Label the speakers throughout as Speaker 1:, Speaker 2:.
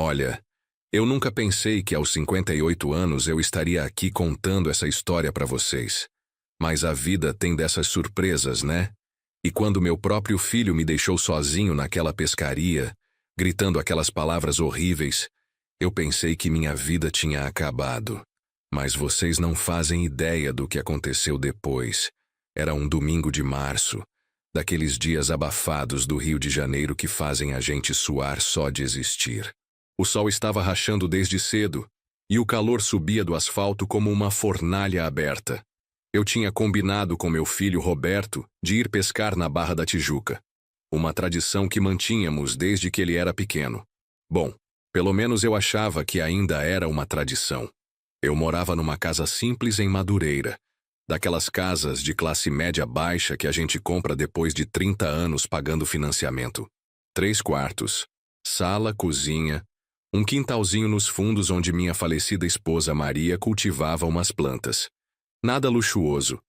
Speaker 1: Olha, eu nunca pensei que aos 58 anos eu estaria aqui contando essa história para vocês. Mas a vida tem dessas surpresas, né? E quando meu próprio filho me deixou sozinho naquela pescaria, gritando aquelas palavras horríveis, eu pensei que minha vida tinha acabado. Mas vocês não fazem ideia do que aconteceu depois. Era um domingo de março, daqueles dias abafados do Rio de Janeiro que fazem a gente suar só de existir. O sol estava rachando desde cedo, e o calor subia do asfalto como uma fornalha aberta. Eu tinha combinado com meu filho Roberto de ir pescar na Barra da Tijuca. Uma tradição que mantínhamos desde que ele era pequeno. Bom, pelo menos eu achava que ainda era uma tradição. Eu morava numa casa simples em Madureira, daquelas casas de classe média baixa que a gente compra depois de 30 anos pagando financiamento. 3 quartos, sala, cozinha, um quintalzinho nos fundos onde minha falecida esposa Maria cultivava umas plantas. Nada luxuoso,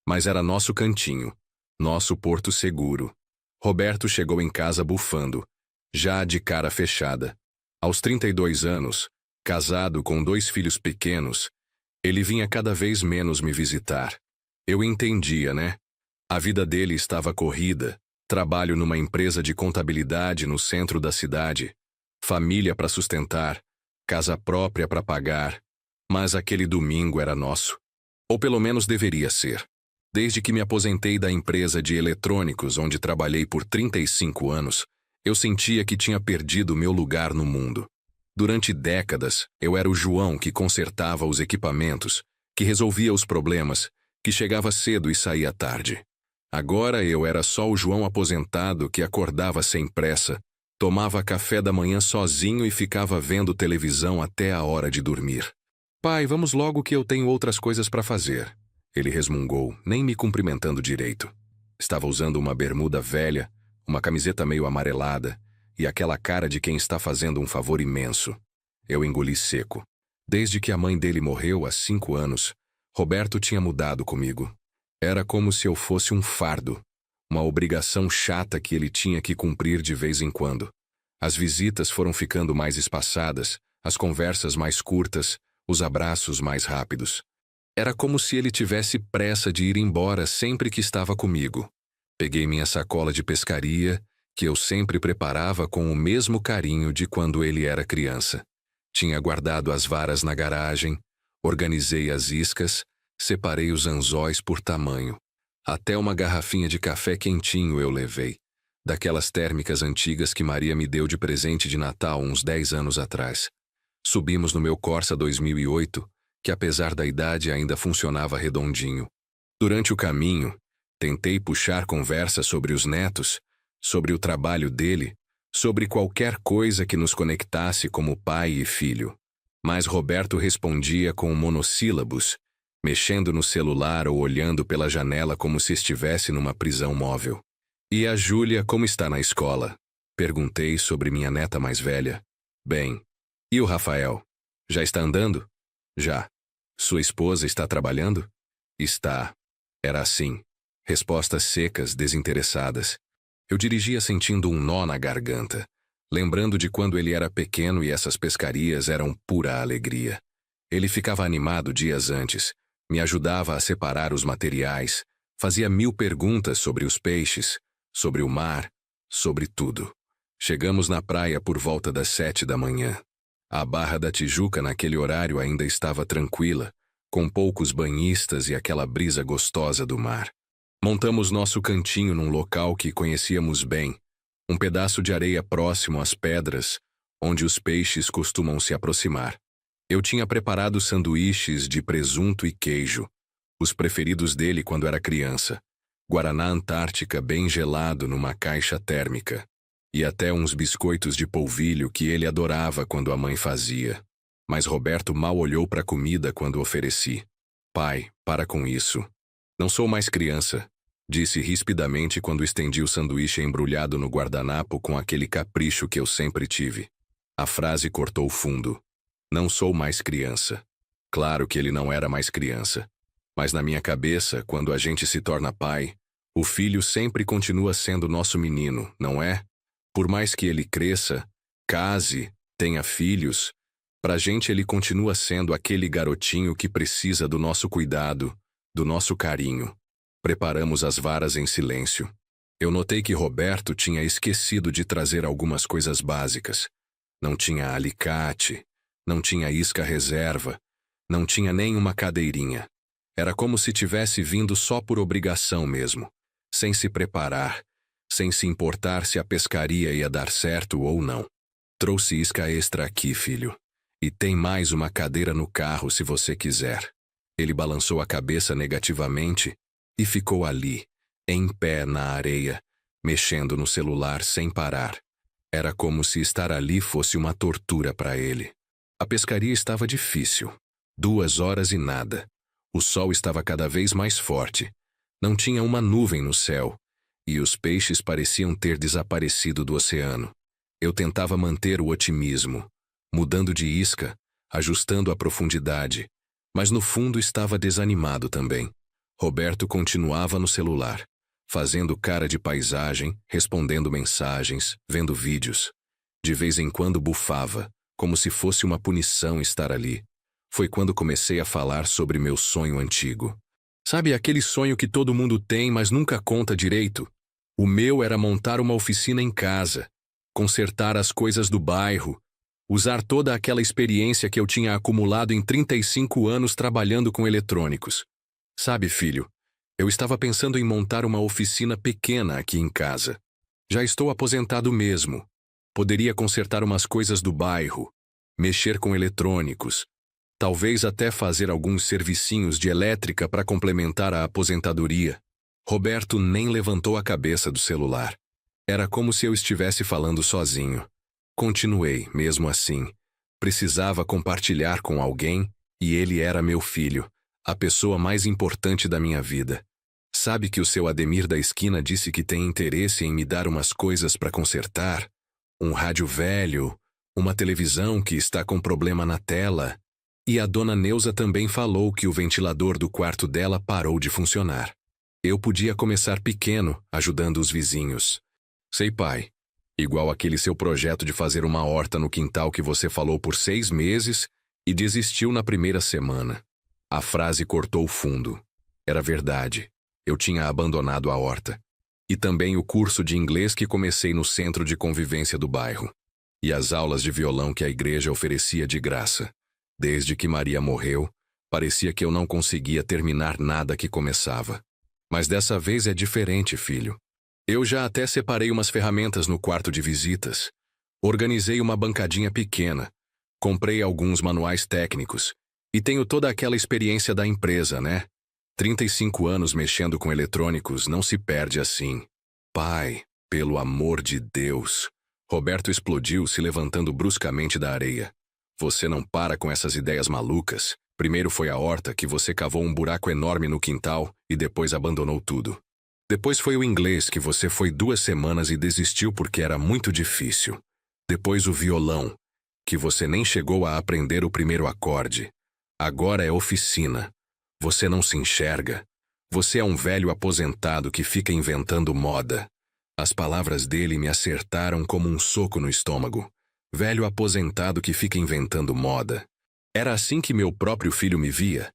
Speaker 1: mas era nosso cantinho, nosso porto seguro. Roberto chegou em casa bufando, já de cara fechada. Aos 32 anos, casado com 2 filhos pequenos, ele vinha cada vez menos me visitar. Eu entendia, né? A vida dele estava corrida, trabalho numa empresa de contabilidade no centro da cidade, família para sustentar, casa própria para pagar, mas aquele domingo era nosso. Ou pelo menos deveria ser. Desde que me aposentei da empresa de eletrônicos onde trabalhei por 35 anos, eu sentia que tinha perdido meu lugar no mundo. Durante décadas, eu era o João que consertava os equipamentos, que resolvia os problemas, que chegava cedo e saía tarde. Agora eu era só o João aposentado que acordava sem pressa, tomava café da manhã sozinho e ficava vendo televisão até a hora de dormir. Pai, vamos logo que eu tenho outras coisas para fazer. Ele resmungou, nem me cumprimentando direito. Estava usando uma bermuda velha, uma camiseta meio amarelada e aquela cara de quem está fazendo um favor imenso. Eu engoli seco. Desde que a mãe dele morreu há 5 anos, Roberto tinha mudado comigo. Era como se eu fosse um fardo, uma obrigação chata que ele tinha que cumprir de vez em quando. As visitas foram ficando mais espaçadas, as conversas mais curtas, os abraços mais rápidos. Era como se ele tivesse pressa de ir embora sempre que estava comigo. Peguei minha sacola de pescaria, que eu sempre preparava com o mesmo carinho de quando ele era criança. Tinha guardado as varas na garagem, organizei as iscas, separei os anzóis por tamanho. Até uma garrafinha de café quentinho eu levei, daquelas térmicas antigas que Maria me deu de presente de Natal uns 10 anos atrás. Subimos no meu Corsa 2008, que apesar da idade ainda funcionava redondinho. Durante o caminho, tentei puxar conversa sobre os netos, sobre o trabalho dele, sobre qualquer coisa que nos conectasse como pai e filho. Mas Roberto respondia com monossílabos, mexendo no celular ou olhando pela janela como se estivesse numa prisão móvel. E a Júlia, como está na escola? Perguntei sobre minha neta mais velha. Bem. E o Rafael? Já está andando? Já. Sua esposa está trabalhando? Está. Era assim. Respostas secas, desinteressadas. Eu dirigia sentindo um nó na garganta, lembrando de quando ele era pequeno e essas pescarias eram pura alegria. Ele ficava animado dias antes, me ajudava a separar os materiais, fazia 1000 perguntas sobre os peixes, sobre o mar, sobre tudo. Chegamos na praia por volta das 7 da manhã. A Barra da Tijuca naquele horário ainda estava tranquila, com poucos banhistas e aquela brisa gostosa do mar. Montamos nosso cantinho num local que conhecíamos bem, um pedaço de areia próximo às pedras, onde os peixes costumam se aproximar. Eu tinha preparado sanduíches de presunto e queijo, os preferidos dele quando era criança, guaraná Antártica bem gelado numa caixa térmica, e até uns biscoitos de polvilho que ele adorava quando a mãe fazia. Mas Roberto mal olhou para a comida quando ofereci. Pai, para com isso. Não sou mais criança, disse rispidamente quando estendi o sanduíche embrulhado no guardanapo com aquele capricho que eu sempre tive. A frase cortou fundo. Não sou mais criança. Claro que ele não era mais criança. Mas na minha cabeça, quando a gente se torna pai, o filho sempre continua sendo nosso menino, não é? Por mais que ele cresça, case tenha filhos. Pra gente ele continua sendo aquele garotinho que precisa do nosso cuidado, do nosso carinho. Preparamos as varas em silêncio. Eu notei que Roberto tinha esquecido de trazer algumas coisas básicas. Não tinha alicate, não tinha isca reserva, não tinha nem uma cadeirinha. Era como se tivesse vindo só por obrigação mesmo, sem se preparar, sem se importar se a pescaria ia dar certo ou não. Trouxe isca extra aqui, filho. E tem mais uma cadeira no carro se você quiser. Ele balançou a cabeça negativamente e ficou ali, em pé na areia, mexendo no celular sem parar. Era como se estar ali fosse uma tortura para ele. A pescaria estava difícil. 2 horas e nada. O sol estava cada vez mais forte. Não tinha uma nuvem no céu. E os peixes pareciam ter desaparecido do oceano. Eu tentava manter o otimismo, mudando de isca, ajustando a profundidade, mas no fundo estava desanimado também. Roberto continuava no celular, fazendo cara de paisagem, respondendo mensagens, vendo vídeos. De vez em quando bufava, como se fosse uma punição estar ali. Foi quando comecei a falar sobre meu sonho antigo. Sabe aquele sonho que todo mundo tem, mas nunca conta direito? O meu era montar uma oficina em casa, consertar as coisas do bairro, usar toda aquela experiência que eu tinha acumulado em 35 anos trabalhando com eletrônicos. Sabe, filho, eu estava pensando em montar uma oficina pequena aqui em casa. Já estou aposentado mesmo. Poderia consertar umas coisas do bairro, mexer com eletrônicos, talvez até fazer alguns servicinhos de elétrica para complementar a aposentadoria. Roberto nem levantou a cabeça do celular. Era como se eu estivesse falando sozinho. Continuei, mesmo assim. Precisava compartilhar com alguém, e ele era meu filho, a pessoa mais importante da minha vida. Sabe que o seu Ademir da esquina disse que tem interesse em me dar umas coisas para consertar? Um rádio velho, uma televisão que está com problema na tela. E a dona Neuza também falou que o ventilador do quarto dela parou de funcionar. Eu podia começar pequeno, ajudando os vizinhos. Sei, pai. Igual aquele seu projeto de fazer uma horta no quintal que você falou por 6 meses e desistiu na primeira semana. A frase cortou fundo. Era verdade. Eu tinha abandonado a horta. E também o curso de inglês que comecei no centro de convivência do bairro. E as aulas de violão que a igreja oferecia de graça. Desde que Maria morreu, parecia que eu não conseguia terminar nada que começava. Mas dessa vez é diferente, filho. Eu já até separei umas ferramentas no quarto de visitas. Organizei uma bancadinha pequena. Comprei alguns manuais técnicos. E tenho toda aquela experiência da empresa, né? 35 anos mexendo com eletrônicos não se perde assim. Pai, pelo amor de Deus. Roberto explodiu, se levantando bruscamente da areia. Você não para com essas ideias malucas. Primeiro foi a horta que você cavou um buraco enorme no quintal e depois abandonou tudo. Depois foi o inglês que você foi 2 semanas e desistiu porque era muito difícil. Depois o violão, que você nem chegou a aprender o primeiro acorde. Agora é oficina. Você não se enxerga. Você é um velho aposentado que fica inventando moda. As palavras dele me acertaram como um soco no estômago. Velho aposentado que fica inventando moda. Era assim que meu próprio filho me via.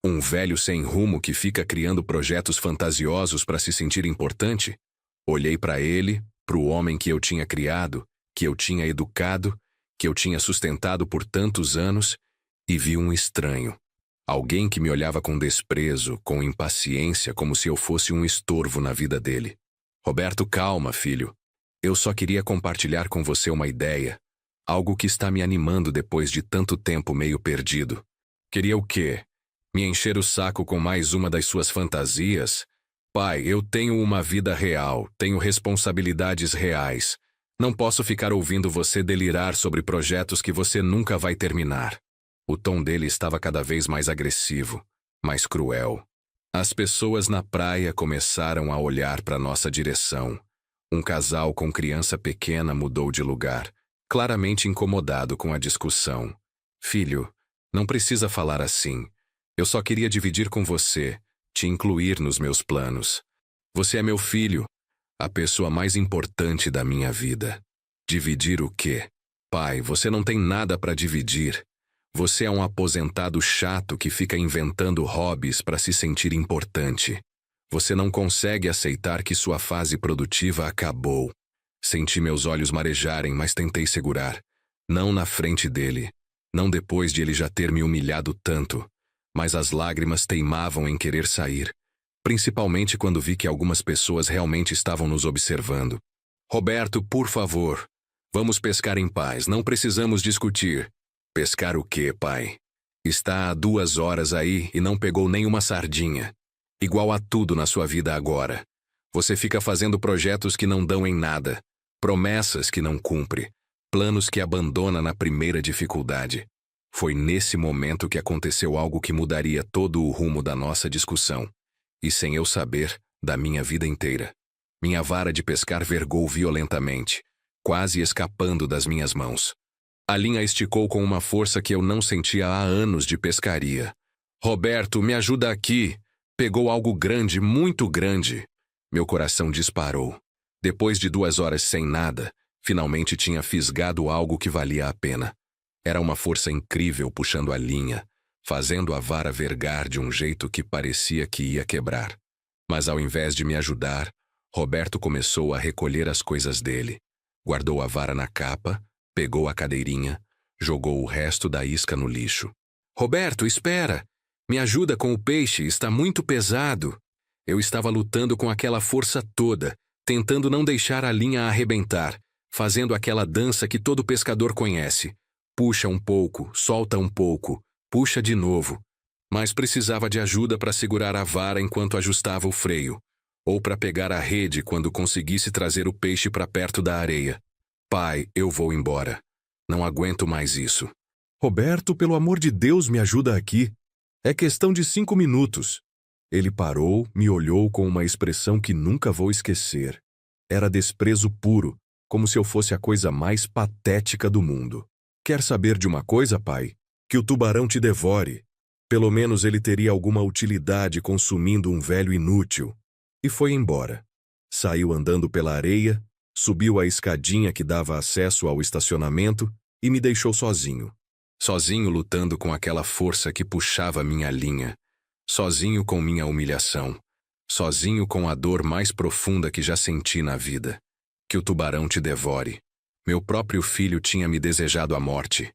Speaker 1: Um velho sem rumo que fica criando projetos fantasiosos para se sentir importante? Olhei para ele, para o homem que eu tinha criado, que eu tinha educado, que eu tinha sustentado por tantos anos, e vi um estranho. Alguém que me olhava com desprezo, com impaciência, como se eu fosse um estorvo na vida dele. Roberto, calma, filho. Eu só queria compartilhar com você uma ideia. Algo que está me animando depois de tanto tempo meio perdido. Queria o quê? Me encher o saco com mais uma das suas fantasias? Pai, eu tenho uma vida real, tenho responsabilidades reais. Não posso ficar ouvindo você delirar sobre projetos que você nunca vai terminar. O tom dele estava cada vez mais agressivo, mais cruel. As pessoas na praia começaram a olhar para nossa direção. Um casal com criança pequena mudou de lugar, claramente incomodado com a discussão. Filho, não precisa falar assim. Eu só queria dividir com você, te incluir nos meus planos. Você é meu filho, a pessoa mais importante da minha vida. Dividir o quê? Pai, você não tem nada para dividir. Você é um aposentado chato que fica inventando hobbies para se sentir importante. Você não consegue aceitar que sua fase produtiva acabou. Senti meus olhos marejarem, mas tentei segurar. Não na frente dele. Não depois de ele já ter me humilhado tanto. Mas as lágrimas teimavam em querer sair. Principalmente quando vi que algumas pessoas realmente estavam nos observando. Roberto, por favor. Vamos pescar em paz, não precisamos discutir. Pescar o quê, pai? Está há 2 horas aí e não pegou nenhuma sardinha. Igual a tudo na sua vida agora. Você fica fazendo projetos que não dão em nada. Promessas que não cumpre. Planos que abandona na primeira dificuldade. Foi nesse momento que aconteceu algo que mudaria todo o rumo da nossa discussão. E sem eu saber, da minha vida inteira. Minha vara de pescar vergou violentamente, quase escapando das minhas mãos. A linha esticou com uma força que eu não sentia há anos de pescaria. Roberto, me ajuda aqui! Pegou algo grande, muito grande. Meu coração disparou. Depois de 2 horas sem nada, finalmente tinha fisgado algo que valia a pena. Era uma força incrível puxando a linha, fazendo a vara vergar de um jeito que parecia que ia quebrar. Mas ao invés de me ajudar, Roberto começou a recolher as coisas dele. Guardou a vara na capa, pegou a cadeirinha, jogou o resto da isca no lixo. Roberto, espera! Me ajuda com o peixe, está muito pesado. Eu estava lutando com aquela força toda, tentando não deixar a linha arrebentar, fazendo aquela dança que todo pescador conhece. Puxa um pouco, solta um pouco, puxa de novo. Mas precisava de ajuda para segurar a vara enquanto ajustava o freio, ou para pegar a rede quando conseguisse trazer o peixe para perto da areia. Pai, eu vou embora. Não aguento mais isso.
Speaker 2: Roberto, pelo amor de Deus, me ajuda aqui. É questão de 5 minutos. Ele parou, me olhou com uma expressão que nunca vou esquecer. Era desprezo puro, como se eu fosse a coisa mais patética do mundo. Quer saber de uma coisa, pai? Que o tubarão te devore. Pelo menos ele teria alguma utilidade consumindo um velho inútil. E foi embora. Saiu andando pela areia, subiu a escadinha que dava acesso ao estacionamento e me deixou sozinho.
Speaker 1: Sozinho lutando com aquela força que puxava minha linha. Sozinho com minha humilhação. Sozinho com a dor mais profunda que já senti na vida. Que o tubarão te devore. Meu próprio filho tinha me desejado a morte.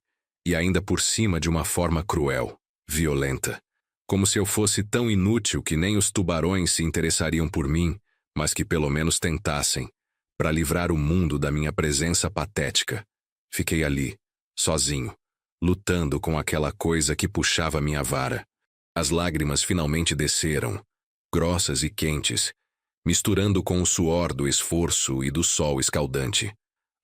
Speaker 1: E ainda por cima de uma forma cruel, violenta. Como se eu fosse tão inútil que nem os tubarões se interessariam por mim, mas que pelo menos tentassem, para livrar o mundo da minha presença patética. Fiquei ali, sozinho, lutando com aquela coisa que puxava minha vara. As lágrimas finalmente desceram, grossas e quentes, misturando com o suor do esforço e do sol escaldante.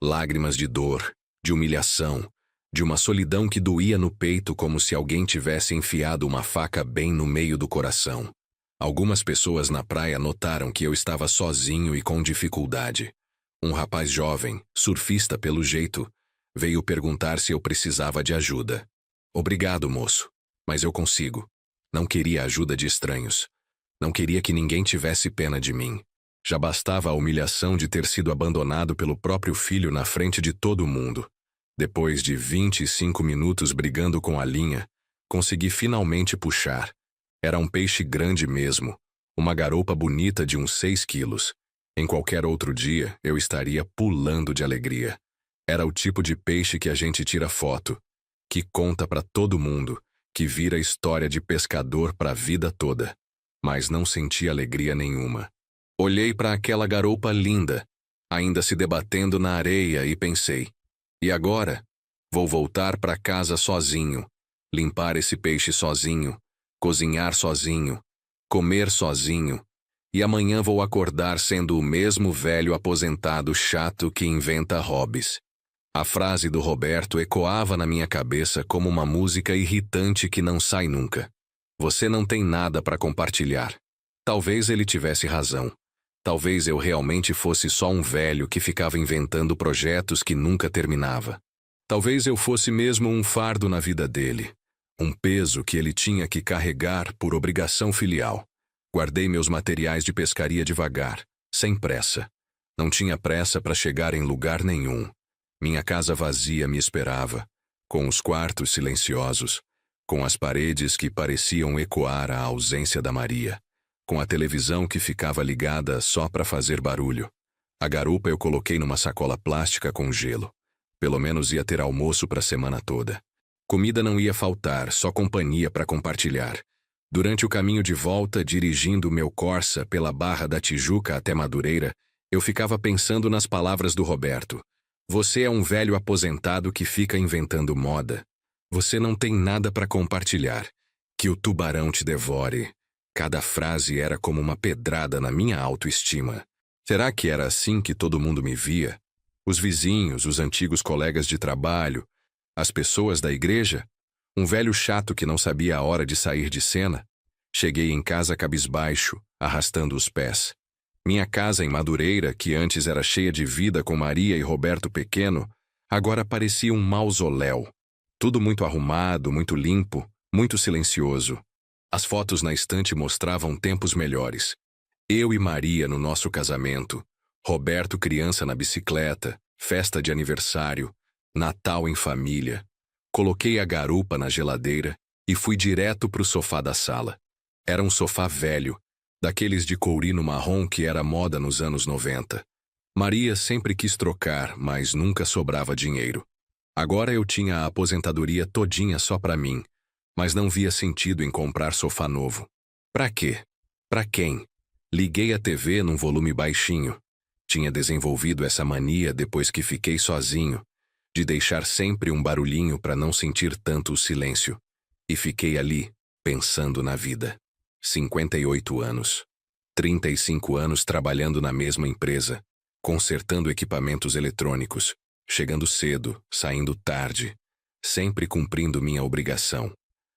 Speaker 1: Lágrimas de dor, de humilhação, de uma solidão que doía no peito como se alguém tivesse enfiado uma faca bem no meio do coração. Algumas pessoas na praia notaram que eu estava sozinho e com dificuldade. Um rapaz jovem, surfista pelo jeito, veio perguntar se eu precisava de ajuda. Obrigado, moço, mas eu consigo. Não queria ajuda de estranhos. Não queria que ninguém tivesse pena de mim. Já bastava a humilhação de ter sido abandonado pelo próprio filho na frente de todo mundo. Depois de 25 minutos brigando com a linha, consegui finalmente puxar. Era um peixe grande mesmo, uma garoupa bonita de uns 6 quilos. Em qualquer outro dia, eu estaria pulando de alegria. Era o tipo de peixe que a gente tira foto, que conta para todo mundo, que vira história de pescador para a vida toda. Mas não senti alegria nenhuma. Olhei para aquela garoupa linda, ainda se debatendo na areia e pensei, e agora? Vou voltar para casa sozinho, limpar esse peixe sozinho, cozinhar sozinho, comer sozinho, e amanhã vou acordar sendo o mesmo velho aposentado chato que inventa hobbies. A frase do Roberto ecoava na minha cabeça como uma música irritante que não sai nunca. Você não tem nada para compartilhar. Talvez ele tivesse razão. Talvez eu realmente fosse só um velho que ficava inventando projetos que nunca terminava. Talvez eu fosse mesmo um fardo na vida dele. Um peso que ele tinha que carregar por obrigação filial. Guardei meus materiais de pescaria devagar, sem pressa. Não tinha pressa para chegar em lugar nenhum. Minha casa vazia me esperava, com os quartos silenciosos, com as paredes que pareciam ecoar a ausência da Maria, com a televisão que ficava ligada só para fazer barulho. A garupa eu coloquei numa sacola plástica com gelo. Pelo menos ia ter almoço para a semana toda. Comida não ia faltar, só companhia para compartilhar. Durante o caminho de volta, dirigindo meu Corsa pela Barra da Tijuca até Madureira, eu ficava pensando nas palavras do Roberto. Você é um velho aposentado que fica inventando moda. Você não tem nada para compartilhar. Que o tubarão te devore. Cada frase era como uma pedrada na minha autoestima. Será que era assim que todo mundo me via? Os vizinhos, os antigos colegas de trabalho, as pessoas da igreja? Um velho chato que não sabia a hora de sair de cena? Cheguei em casa cabisbaixo, arrastando os pés. Minha casa em Madureira, que antes era cheia de vida com Maria e Roberto pequeno, agora parecia um mausoléu. Tudo muito arrumado, muito limpo, muito silencioso. As fotos na estante mostravam tempos melhores. Eu e Maria no nosso casamento, Roberto criança na bicicleta, festa de aniversário, Natal em família. Coloquei a garupa na geladeira e fui direto para o sofá da sala. Era um sofá velho, daqueles de courino marrom que era moda nos anos 90. Maria sempre quis trocar, mas nunca sobrava dinheiro. Agora eu tinha a aposentadoria todinha só para mim, mas não via sentido em comprar sofá novo. Pra quê? Pra quem? Liguei a TV num volume baixinho. Tinha desenvolvido essa mania depois que fiquei sozinho, de deixar sempre um barulhinho para não sentir tanto o silêncio. E fiquei ali, pensando na vida. 58 anos. 35 anos trabalhando na mesma empresa, consertando equipamentos eletrônicos, chegando cedo, saindo tarde, sempre cumprindo minha obrigação.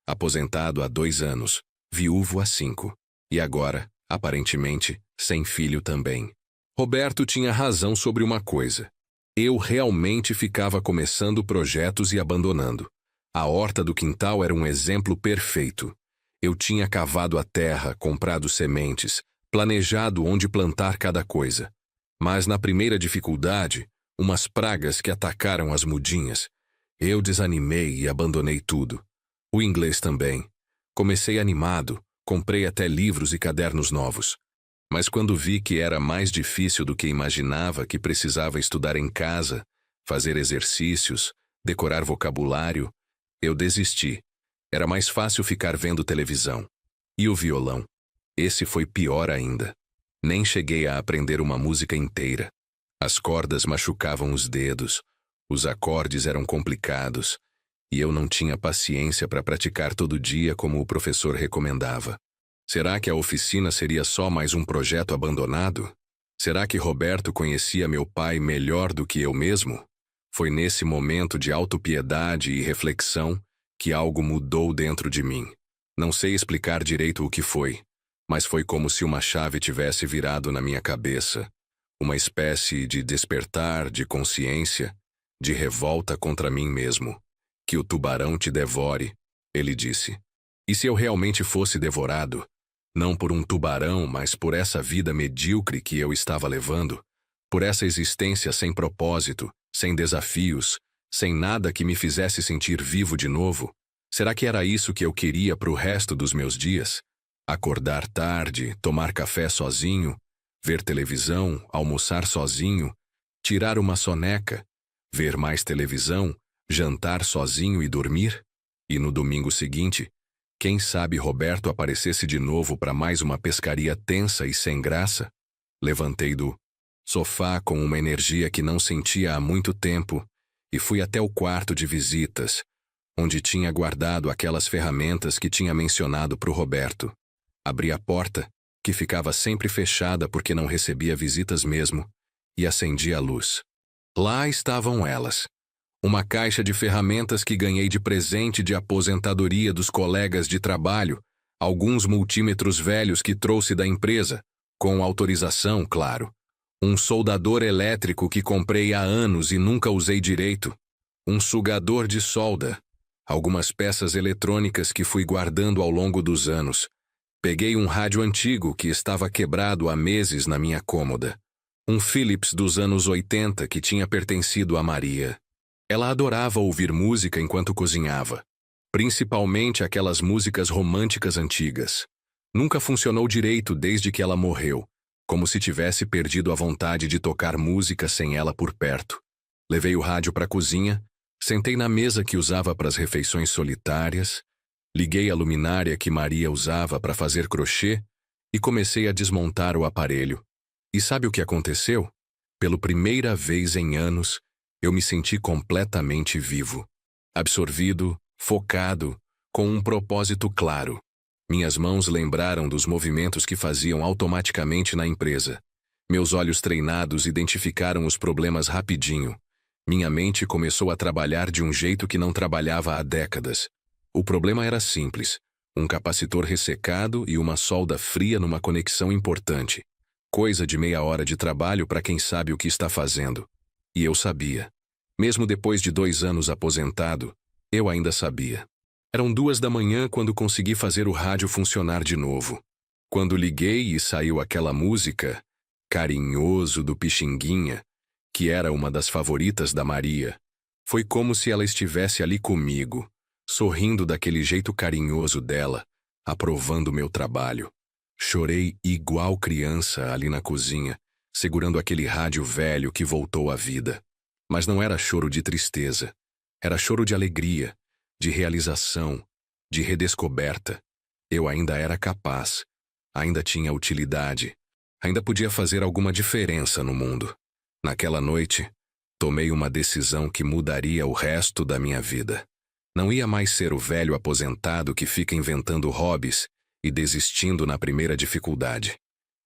Speaker 1: Aposentado há 2 anos, viúvo há 5. E agora, aparentemente, sem filho também. Roberto tinha razão sobre uma coisa. Eu realmente ficava começando projetos e abandonando. A horta do quintal era um exemplo perfeito. Eu tinha cavado a terra, comprado sementes, planejado onde plantar cada coisa. Mas na primeira dificuldade, umas pragas que atacaram as mudinhas, eu desanimei e abandonei tudo. O inglês também. Comecei animado, comprei até livros e cadernos novos. Mas quando vi que era mais difícil do que imaginava, que precisava estudar em casa, fazer exercícios, decorar vocabulário, eu desisti. Era mais fácil ficar vendo televisão. E o violão? Esse foi pior ainda. Nem cheguei a aprender uma música inteira. As cordas machucavam os dedos, os acordes eram complicados, e eu não tinha paciência para praticar todo dia como o professor recomendava. Será que a oficina seria só mais um projeto abandonado? Será que Roberto conhecia meu pai melhor do que eu mesmo? Foi nesse momento de autopiedade e reflexão que algo mudou dentro de mim. Não sei explicar direito o que foi, mas foi como se uma chave tivesse virado na minha cabeça. Uma espécie de despertar de consciência, de revolta contra mim mesmo. Que o tubarão te devore, ele disse. E se eu realmente fosse devorado? Não por um tubarão, mas por essa vida medíocre que eu estava levando, por essa existência sem propósito, sem desafios, sem nada que me fizesse sentir vivo de novo. Será que era isso que eu queria para o resto dos meus dias? Acordar tarde, tomar café sozinho, ver televisão, almoçar sozinho, tirar uma soneca, ver mais televisão, jantar sozinho e dormir? E no domingo seguinte, quem sabe Roberto aparecesse de novo para mais uma pescaria tensa e sem graça? Levantei do sofá com uma energia que não sentia há muito tempo e fui até o quarto de visitas, onde tinha guardado aquelas ferramentas que tinha mencionado para o Roberto. Abri a porta, que ficava sempre fechada porque não recebia visitas mesmo, e acendi a luz. Lá estavam elas. Uma caixa de ferramentas que ganhei de presente de aposentadoria dos colegas de trabalho, alguns multímetros velhos que trouxe da empresa, com autorização, claro. Um soldador elétrico que comprei há anos e nunca usei direito. Um sugador de solda. Algumas peças eletrônicas que fui guardando ao longo dos anos. Peguei um rádio antigo que estava quebrado há meses na minha cômoda. Um Philips dos anos 80 que tinha pertencido a Maria. Ela adorava ouvir música enquanto cozinhava, principalmente aquelas músicas românticas antigas. Nunca funcionou direito desde que ela morreu, como se tivesse perdido a vontade de tocar música sem ela por perto. Levei o rádio para a cozinha, sentei na mesa que usava para as refeições solitárias, liguei a luminária que Maria usava para fazer crochê e comecei a desmontar o aparelho. E sabe o que aconteceu? Pela primeira vez em anos, eu me senti completamente vivo, absorvido, focado, com um propósito claro. Minhas mãos lembraram dos movimentos que faziam automaticamente na empresa. Meus olhos treinados identificaram os problemas rapidinho. Minha mente começou a trabalhar de um jeito que não trabalhava há décadas. O problema era simples: um capacitor ressecado e uma solda fria numa conexão importante. Coisa de meia hora de trabalho para quem sabe o que está fazendo. E eu sabia. Mesmo depois de 2 anos aposentado, eu ainda sabia. Eram 2 da manhã quando consegui fazer o rádio funcionar de novo. Quando liguei e saiu aquela música, Carinhoso do Pixinguinha, que era uma das favoritas da Maria, foi como se ela estivesse ali comigo, sorrindo daquele jeito carinhoso dela, aprovando meu trabalho. Chorei igual criança ali na cozinha, segurando aquele rádio velho que voltou à vida. Mas não era choro de tristeza. Era choro de alegria, de realização, de redescoberta. Eu ainda era capaz, ainda tinha utilidade, ainda podia fazer alguma diferença no mundo. Naquela noite, tomei uma decisão que mudaria o resto da minha vida. Não ia mais ser o velho aposentado que fica inventando hobbies e desistindo na primeira dificuldade.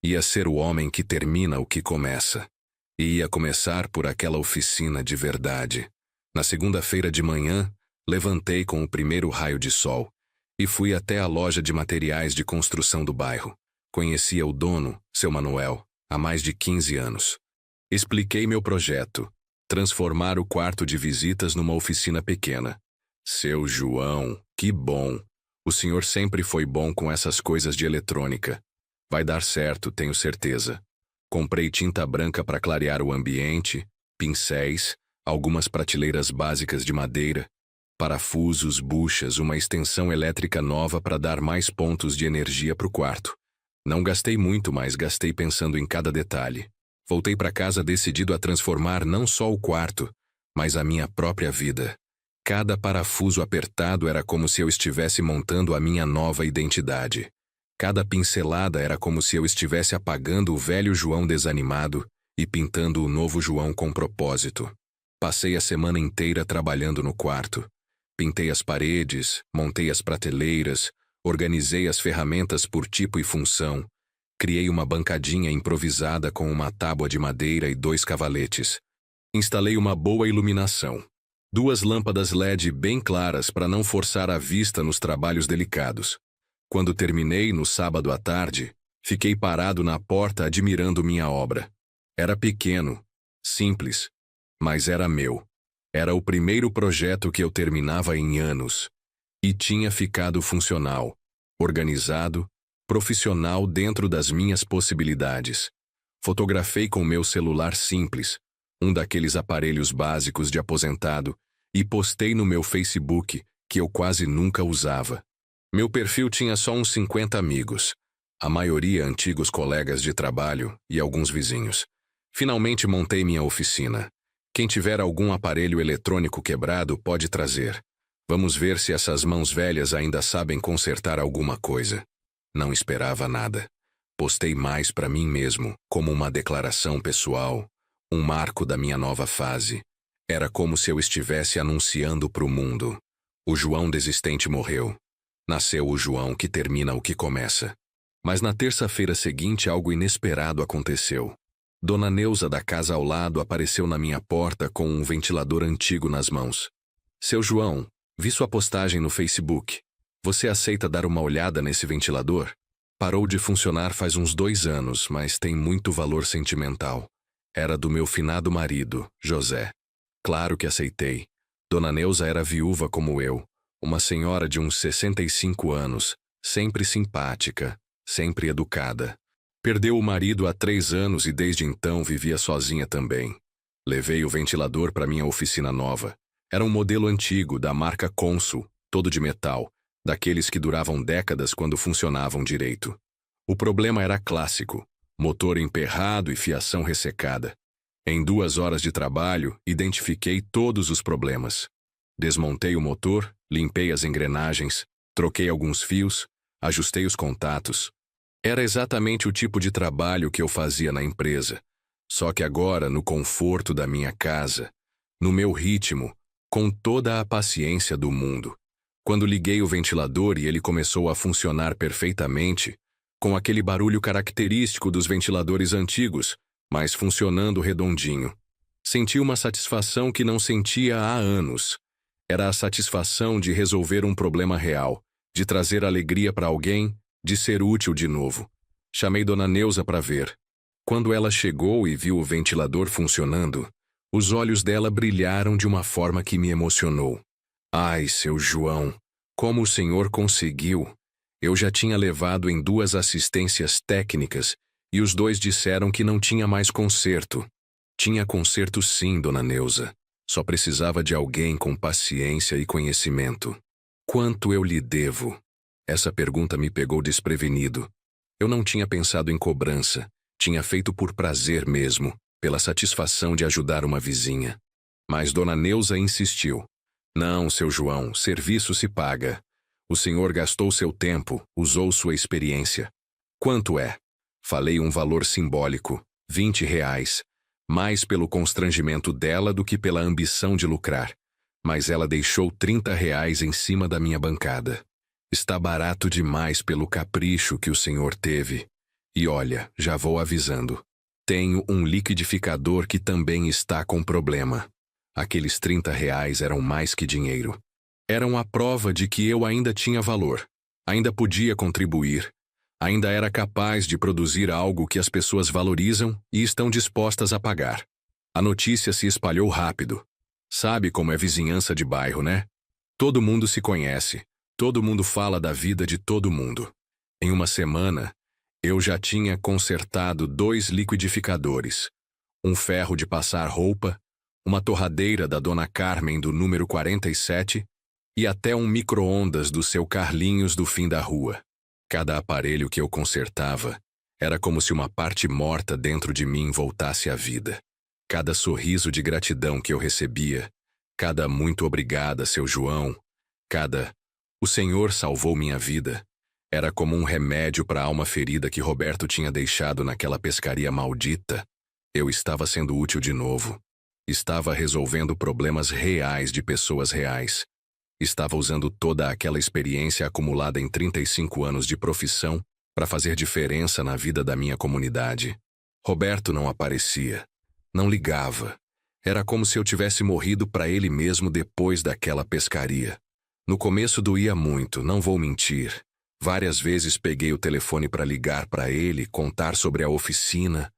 Speaker 1: Ia ser o homem que termina o que começa. E ia começar por aquela oficina de verdade. Na segunda-feira de manhã, levantei com o primeiro raio de sol e fui até a loja de materiais de construção do bairro. Conhecia o dono, seu Manuel, há mais de 15 anos. Expliquei meu projeto: transformar o quarto de visitas numa oficina pequena. Seu João, que bom! O senhor sempre foi bom com essas coisas de eletrônica. Vai dar certo, tenho certeza. Comprei tinta branca para clarear o ambiente, pincéis, algumas prateleiras básicas de madeira, parafusos, buchas, uma extensão elétrica nova para dar mais pontos de energia para o quarto. Não gastei muito, mas gastei pensando em cada detalhe. Voltei para casa decidido a transformar não só o quarto, mas a minha própria vida. Cada parafuso apertado era como se eu estivesse montando a minha nova identidade. Cada pincelada era como se eu estivesse apagando o velho João desanimado e pintando o novo João com propósito. Passei a semana inteira trabalhando no quarto. Pintei as paredes, montei as prateleiras, organizei as ferramentas por tipo e função. Criei uma bancadinha improvisada com uma tábua de madeira e 2 cavaletes. Instalei uma boa iluminação. 2 lâmpadas LED bem claras para não forçar a vista nos trabalhos delicados. Quando terminei, no sábado à tarde, fiquei parado na porta admirando minha obra. Era pequeno, simples, mas era meu. Era o primeiro projeto que eu terminava em anos. E tinha ficado funcional, organizado, profissional dentro das minhas possibilidades. Fotografei com meu celular simples, um daqueles aparelhos básicos de aposentado, e postei no meu Facebook, que eu quase nunca usava. Meu perfil tinha só uns 50 amigos, a maioria antigos colegas de trabalho e alguns vizinhos. Finalmente montei minha oficina. Quem tiver algum aparelho eletrônico quebrado pode trazer. Vamos ver se essas mãos velhas ainda sabem consertar alguma coisa. Não esperava nada. Postei mais para mim mesmo, como uma declaração pessoal, um marco da minha nova fase. Era como se eu estivesse anunciando para o mundo: o João desistente morreu. Nasceu o João que termina o que começa. Mas na terça-feira seguinte algo inesperado aconteceu. Dona Neuza da casa ao lado apareceu na minha porta com um ventilador antigo nas mãos. Seu João, vi sua postagem no Facebook. Você aceita dar uma olhada nesse ventilador? Parou de funcionar faz uns 2 anos, mas tem muito valor sentimental. Era do meu finado marido, José. Claro que aceitei. Dona Neuza era viúva como eu. Uma senhora de uns 65 anos, sempre simpática, sempre educada. Perdeu o marido há 3 anos e desde então vivia sozinha também. Levei o ventilador para minha oficina nova. Era um modelo antigo, da marca Consul, todo de metal, daqueles que duravam décadas quando funcionavam direito. O problema era clássico: motor emperrado e fiação ressecada. Em 2 horas de trabalho, identifiquei todos os problemas. Desmontei o motor, limpei as engrenagens, troquei alguns fios, ajustei os contatos. Era exatamente o tipo de trabalho que eu fazia na empresa, só que agora no conforto da minha casa, no meu ritmo, com toda a paciência do mundo. Quando liguei o ventilador e ele começou a funcionar perfeitamente, com aquele barulho característico dos ventiladores antigos, mas funcionando redondinho, senti uma satisfação que não sentia há anos. Era a satisfação de resolver um problema real, de trazer alegria para alguém, de ser útil de novo. Chamei Dona Neuza para ver. Quando ela chegou e viu o ventilador funcionando, os olhos dela brilharam de uma forma que me emocionou. Ai, seu João, como o senhor conseguiu? Eu já tinha levado em 2 assistências técnicas e os 2 disseram que não tinha mais conserto. Tinha conserto sim, Dona Neuza. Só precisava de alguém com paciência e conhecimento. Quanto eu lhe devo? Essa pergunta me pegou desprevenido. Eu não tinha pensado em cobrança. Tinha feito por prazer mesmo, pela satisfação de ajudar uma vizinha. Mas Dona Neuza insistiu. Não, seu João, serviço se paga. O senhor gastou seu tempo, usou sua experiência. Quanto é? Falei um valor simbólico, R$ 20, mais pelo constrangimento dela do que pela ambição de lucrar. Mas ela deixou R$ 30 em cima da minha bancada. Está barato demais pelo capricho que o senhor teve. E olha, já vou avisando. Tenho um liquidificador que também está com problema. Aqueles R$ 30 eram mais que dinheiro. Eram a prova de que eu ainda tinha valor, ainda podia contribuir, ainda era capaz de produzir algo que as pessoas valorizam e estão dispostas a pagar. A notícia se espalhou rápido. Sabe como é vizinhança de bairro, né? Todo mundo se conhece, todo mundo fala da vida de todo mundo. Em uma semana, eu já tinha consertado 2 liquidificadores, um ferro de passar roupa, uma torradeira da Dona Carmen do número 47 e até um micro-ondas do seu Carlinhos do fim da rua. Cada aparelho que eu consertava era como se uma parte morta dentro de mim voltasse à vida. Cada sorriso de gratidão que eu recebia, cada muito obrigada, seu João, cada o senhor salvou minha vida, era como um remédio para a alma ferida que Roberto tinha deixado naquela pescaria maldita. Eu estava sendo útil de novo. Estava resolvendo problemas reais de pessoas reais. Estava usando toda aquela experiência acumulada em 35 anos de profissão para fazer diferença na vida da minha comunidade. Roberto não aparecia, não ligava. Era como se eu tivesse morrido para ele mesmo depois daquela pescaria. No começo doía muito, não vou mentir. Várias vezes peguei o telefone para ligar para ele, contar sobre a oficina,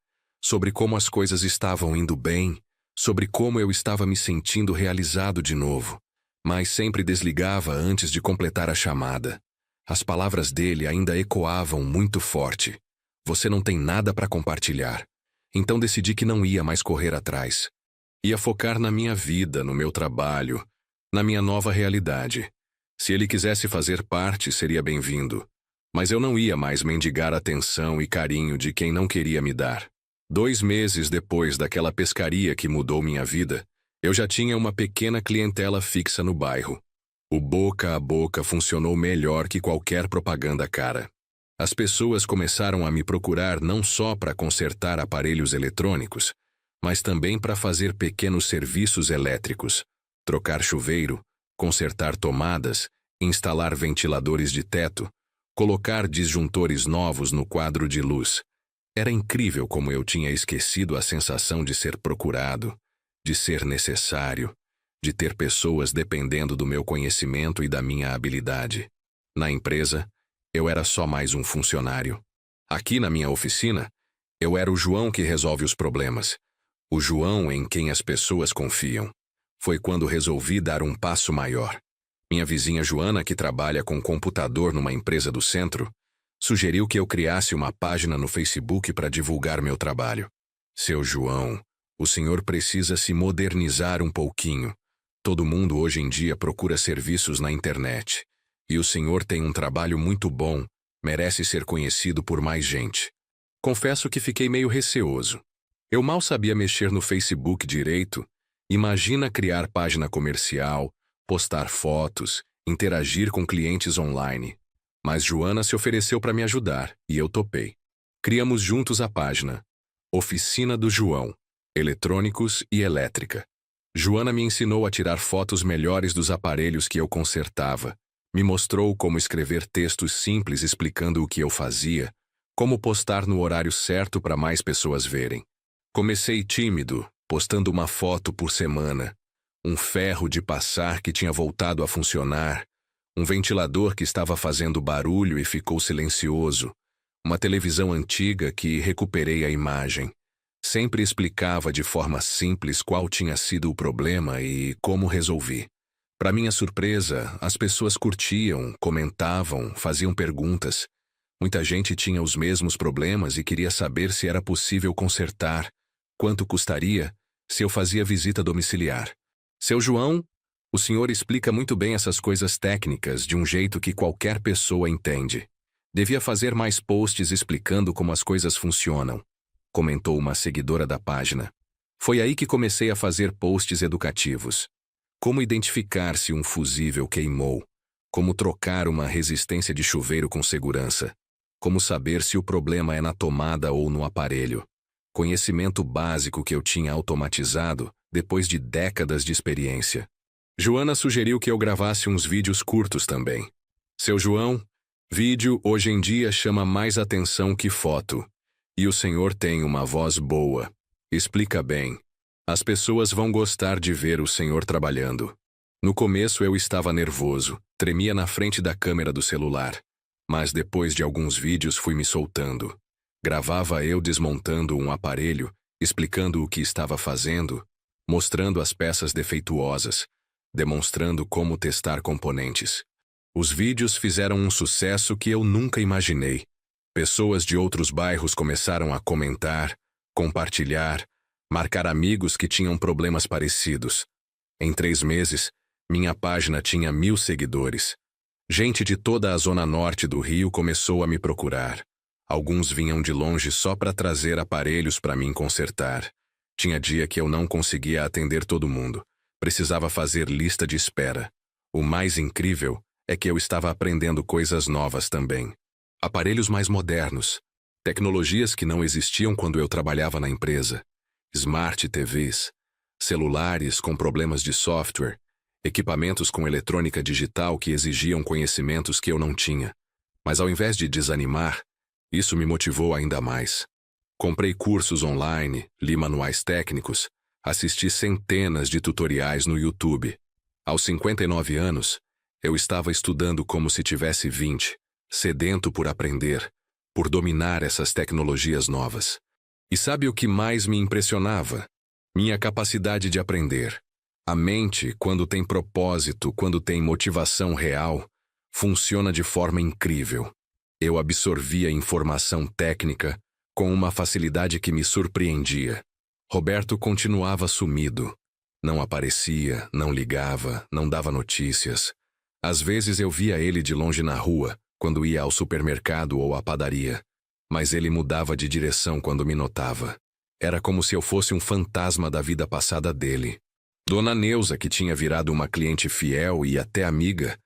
Speaker 1: sobre como as coisas estavam indo bem, sobre como eu estava me sentindo realizado de novo. Mas sempre desligava antes de completar a chamada. As palavras dele ainda ecoavam muito forte. Você não tem nada para compartilhar. Então decidi que não ia mais correr atrás. Ia focar na minha vida, no meu trabalho, na minha nova realidade. Se ele quisesse fazer parte, seria bem-vindo. Mas eu não ia mais mendigar atenção e carinho de quem não queria me dar. 2 meses depois daquela pescaria que mudou minha vida, eu já tinha uma pequena clientela fixa no bairro. O boca a boca funcionou melhor que qualquer propaganda cara. As pessoas começaram a me procurar não só para consertar aparelhos eletrônicos, mas também para fazer pequenos serviços elétricos, trocar chuveiro, consertar tomadas, instalar ventiladores de teto, colocar disjuntores novos no quadro de luz. Era incrível como eu tinha esquecido a sensação de ser procurado, de ser necessário, de ter pessoas dependendo do meu conhecimento e da minha habilidade. Na empresa, eu era só mais um funcionário. Aqui na minha oficina, eu era o João que resolve os problemas, o João em quem as pessoas confiam. Foi quando resolvi dar um passo maior. Minha vizinha Joana, que trabalha com computador numa empresa do centro, Sugeriu que eu criasse uma página no Facebook para divulgar meu trabalho. Seu João, o senhor precisa se modernizar um pouquinho. Todo mundo hoje em dia procura serviços na internet. E o senhor tem um trabalho muito bom, merece ser conhecido por mais gente. Confesso que fiquei meio receoso. Eu mal sabia mexer no Facebook direito. Imagina criar página comercial, postar fotos, interagir com clientes online. Mas Joana se ofereceu para me ajudar, e eu topei. Criamos juntos a página Oficina do João, Eletrônicos e Elétrica. Joana me ensinou a tirar fotos melhores dos aparelhos que eu consertava, me mostrou como escrever textos simples explicando o que eu fazia, como postar no horário certo para mais pessoas verem. Comecei tímido, postando uma foto por semana, um ferro de passar que tinha voltado a funcionar, um ventilador que estava fazendo barulho e ficou silencioso, uma televisão antiga que recuperei a imagem. Sempre explicava de forma simples qual tinha sido o problema e como resolvi. Para minha surpresa, as pessoas curtiam, comentavam, faziam perguntas. Muita gente tinha os mesmos problemas e queria saber se era possível consertar, quanto custaria, se eu fazia visita domiciliar. Seu João, o senhor explica muito bem essas coisas técnicas de um jeito que qualquer pessoa entende. Devia fazer mais posts explicando como as coisas funcionam, comentou uma seguidora da página. Foi aí que comecei a fazer posts educativos. Como identificar se um fusível queimou, como trocar uma resistência de chuveiro com segurança, como saber se o problema é na tomada ou no aparelho. Conhecimento básico que eu tinha automatizado depois de décadas de experiência. Joana sugeriu que eu gravasse uns vídeos curtos também. Seu João, vídeo hoje em dia chama mais atenção que foto. E o senhor tem uma voz boa. Explica bem. As pessoas vão gostar de ver o senhor trabalhando. No começo eu estava nervoso, tremia na frente da câmera do celular. Mas depois de alguns vídeos fui me soltando. Gravava eu desmontando um aparelho, explicando o que estava fazendo, mostrando as peças defeituosas, demonstrando como testar componentes. Os vídeos fizeram um sucesso que eu nunca imaginei. Pessoas de outros bairros começaram a comentar, compartilhar, marcar amigos que tinham problemas parecidos. Em 3 meses, minha página tinha 1000 seguidores. Gente de toda a zona norte do Rio começou a me procurar. Alguns vinham de longe só para trazer aparelhos para mim consertar. Tinha dia que eu não conseguia atender todo mundo. Precisava fazer lista de espera. O mais incrível é que eu estava aprendendo coisas novas também. Aparelhos mais modernos, tecnologias que não existiam quando eu trabalhava na empresa, smart TVs, celulares com problemas de software, equipamentos com eletrônica digital que exigiam conhecimentos que eu não tinha. Mas ao invés de desanimar, isso me motivou ainda mais. Comprei cursos online, li manuais técnicos, assisti centenas de tutoriais no YouTube. Aos 59 anos, eu estava estudando como se tivesse 20, sedento por aprender, por dominar essas tecnologias novas. E sabe o que mais me impressionava? Minha capacidade de aprender. A mente, quando tem propósito, quando tem motivação real, funciona de forma incrível. Eu absorvia informação técnica com uma facilidade que me surpreendia. Roberto continuava sumido. Não aparecia, não ligava, não dava notícias. Às vezes eu via ele de longe na rua, quando ia ao supermercado ou à padaria. Mas ele mudava de direção quando me notava. Era como se eu fosse um fantasma da vida passada dele. Dona Neuza, que tinha virado uma cliente fiel e até amiga,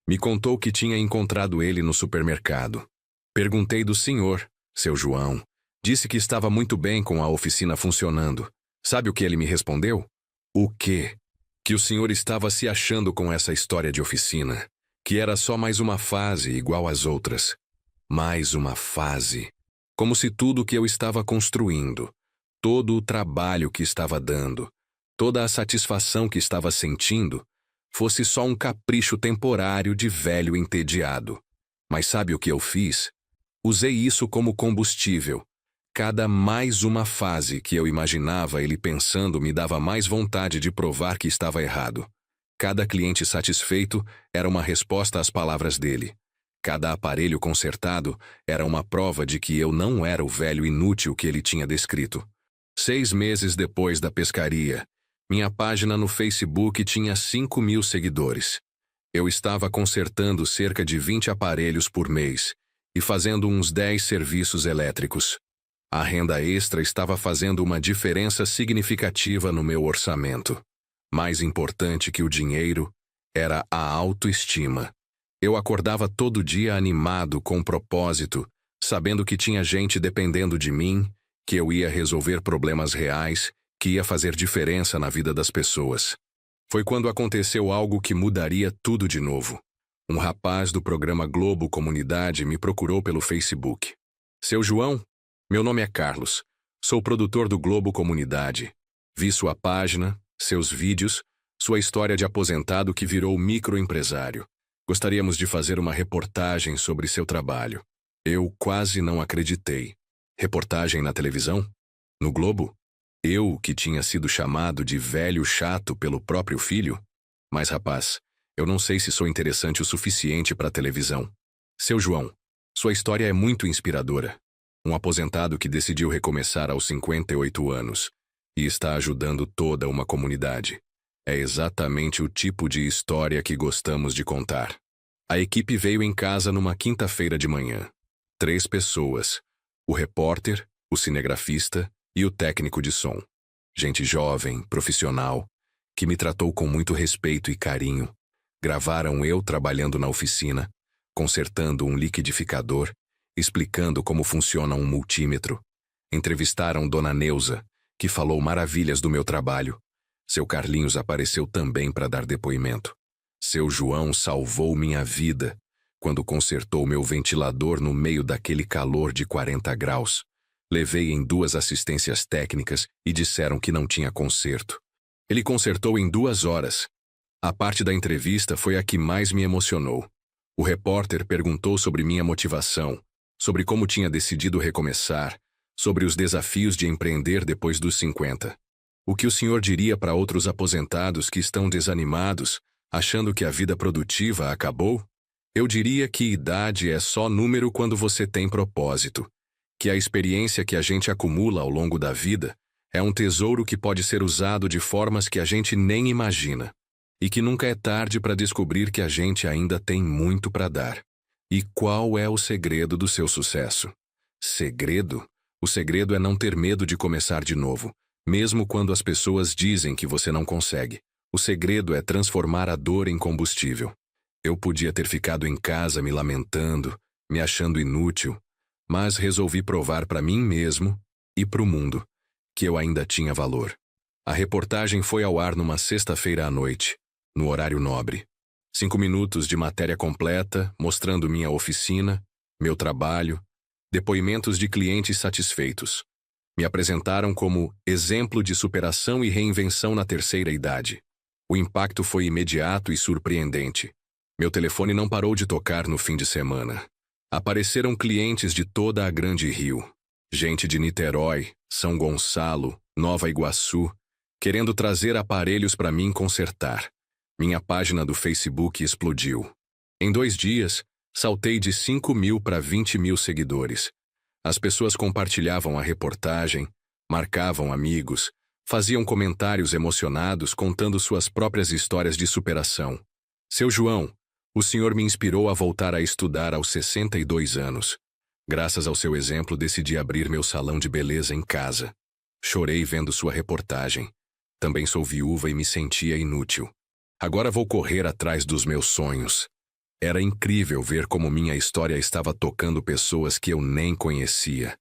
Speaker 1: me contou que tinha encontrado ele no supermercado. Perguntei do senhor, seu João. Disse que estava muito bem com a oficina funcionando. Sabe o que ele me respondeu? O quê? Que o senhor estava se achando com essa história de oficina. Que era só mais uma fase igual às outras. Mais uma fase. Como se tudo que eu estava construindo, todo o trabalho que estava dando, toda a satisfação que estava sentindo, fosse só um capricho temporário de velho entediado. Mas sabe o que eu fiz? Usei isso como combustível. Cada mais uma fase que eu imaginava ele pensando me dava mais vontade de provar que estava errado. Cada cliente satisfeito era uma resposta às palavras dele. Cada aparelho consertado era uma prova de que eu não era o velho inútil que ele tinha descrito. 6 meses depois da pescaria, minha página no Facebook tinha 5.000 seguidores. Eu estava consertando cerca de 20 aparelhos por mês e fazendo uns 10 serviços elétricos. A renda extra estava fazendo uma diferença significativa no meu orçamento. Mais importante que o dinheiro era a autoestima. Eu acordava todo dia animado com propósito, sabendo que tinha gente dependendo de mim, que eu ia resolver problemas reais, que ia fazer diferença na vida das pessoas. Foi quando aconteceu algo que mudaria tudo de novo. Um rapaz do programa Globo Comunidade me procurou pelo Facebook. Seu João? Meu nome é Carlos. Sou produtor do Globo Comunidade. Vi sua página, seus vídeos, sua história de aposentado que virou microempresário. Gostaríamos de fazer uma reportagem sobre seu trabalho. Eu quase não acreditei. Reportagem na televisão? No Globo? Eu, que tinha sido chamado de velho chato pelo próprio filho? Mas, rapaz, eu não sei se sou interessante o suficiente para a televisão. Seu João, sua história é muito inspiradora. Um aposentado que decidiu recomeçar aos 58 anos e está ajudando toda uma comunidade. É exatamente o tipo de história que gostamos de contar. A equipe veio em casa numa quinta-feira de manhã. 3 pessoas: o repórter, o cinegrafista e o técnico de som. Gente jovem, profissional, que me tratou com muito respeito e carinho. Gravaram eu trabalhando na oficina, consertando um liquidificador, explicando como funciona um multímetro. Entrevistaram Dona Neuza, que falou maravilhas do meu trabalho. Seu Carlinhos apareceu também para dar depoimento. Seu João salvou minha vida quando consertou meu ventilador no meio daquele calor de 40 graus. Levei em 2 assistências técnicas e disseram que não tinha conserto. Ele consertou em 2 horas. A parte da entrevista foi a que mais me emocionou. O repórter perguntou sobre minha motivação, sobre como tinha decidido recomeçar, sobre os desafios de empreender depois dos 50. O que o senhor diria para outros aposentados que estão desanimados, achando que a vida produtiva acabou? Eu diria que idade é só número quando você tem propósito. Que a experiência que a gente acumula ao longo da vida é um tesouro que pode ser usado de formas que a gente nem imagina. E que nunca é tarde para descobrir que a gente ainda tem muito para dar. E qual é o segredo do seu sucesso? Segredo? O segredo é não ter medo de começar de novo, mesmo quando as pessoas dizem que você não consegue. O segredo é transformar a dor em combustível. Eu podia ter ficado em casa me lamentando, me achando inútil, mas resolvi provar para mim mesmo e para o mundo que eu ainda tinha valor. A reportagem foi ao ar numa sexta-feira à noite, no horário nobre. 5 minutos de matéria completa, mostrando minha oficina, meu trabalho, depoimentos de clientes satisfeitos. Me apresentaram como exemplo de superação e reinvenção na terceira idade. O impacto foi imediato e surpreendente. Meu telefone não parou de tocar no fim de semana. Apareceram clientes de toda a Grande Rio. Gente de Niterói, São Gonçalo, Nova Iguaçu, querendo trazer aparelhos para mim consertar. Minha página do Facebook explodiu. Em 2 dias, saltei de 5.000 para 20.000 seguidores. As pessoas compartilhavam a reportagem, marcavam amigos, faziam comentários emocionados contando suas próprias histórias de superação. Seu João, o senhor me inspirou a voltar a estudar aos 62 anos. Graças ao seu exemplo, decidi abrir meu salão de beleza em casa. Chorei vendo sua reportagem. Também sou viúva e me sentia inútil. Agora vou correr atrás dos meus sonhos. Era incrível ver como minha história estava tocando pessoas que eu nem conhecia.